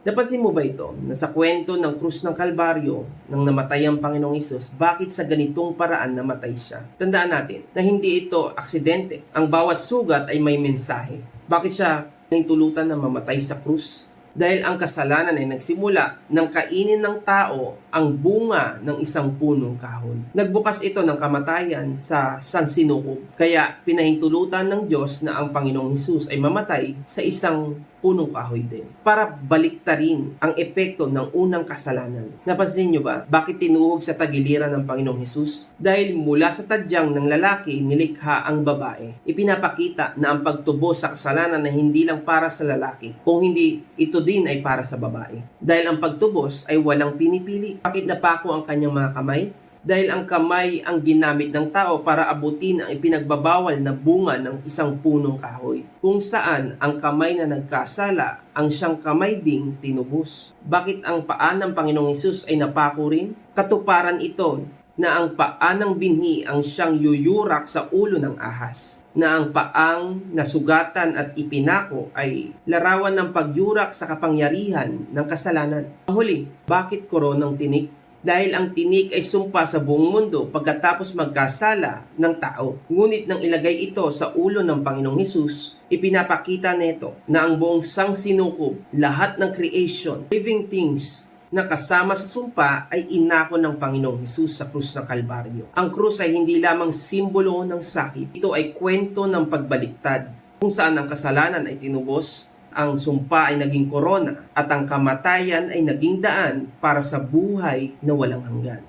Napansin mo ba ito, na sa kwento ng krus ng Kalbaryo, nang namatay ang Panginoong Hesus, bakit sa ganitong paraan namatay siya? Tandaan natin na hindi ito aksidente. Ang bawat sugat ay may mensahe. Bakit siya nahintulutan na mamatay sa krus? Dahil ang kasalanan ay nagsimula nang kainin ng tao ang bunga ng isang punong kahoy. Nagbukas ito ng kamatayan sa sansinukob. Kaya pinahintulutan ng Diyos na ang Panginoong Hesus ay mamatay sa isang punong kahoy din, para baliktarin ang epekto ng unang kasalanan. Napansin niyo ba bakit tinuhog sa tagiliran ng Panginoong Hesus? Dahil mula sa tadyang ng lalaki nilikha ang babae. Ipinapakita na ang pagtubos sa kasalanan na hindi lang para sa lalaki, kung hindi ito din ay para sa babae. Dahil ang pagtubos ay walang pinipili. Bakit napako ang kanyang mga kamay? Dahil ang kamay ang ginamit ng tao para abutin ang ipinagbabawal na bunga ng isang punong kahoy, kung saan ang kamay na nagkasala ang siyang kamay ding tinubos. Bakit ang paa ng Panginoong Hesus ay napako rin? Katuparan ito na ang paa ng binhi ang siyang yuyurak sa ulo ng ahas, na ang paang nasugatan at ipinako ay larawan ng pagyurak sa kapangyarihan ng kasalanan. Ang huli, bakit koronang tinik? Dahil ang tinik ay sumpa sa buong mundo pagkatapos magkasala ng tao. Ngunit nang ilagay ito sa ulo ng Panginoong Hesus, ipinapakita nito na ang buong sangsinukob, lahat ng creation, living things na kasama sa sumpa ay inako ng Panginoong Hesus sa krus ng Kalbaryo. Ang krus ay hindi lamang simbolo ng sakit. Ito ay kwento ng pagbaliktad, kung saan ang kasalanan ay tinubos, ang sumpa ay naging korona, at ang kamatayan ay naging daan para sa buhay na walang hanggan.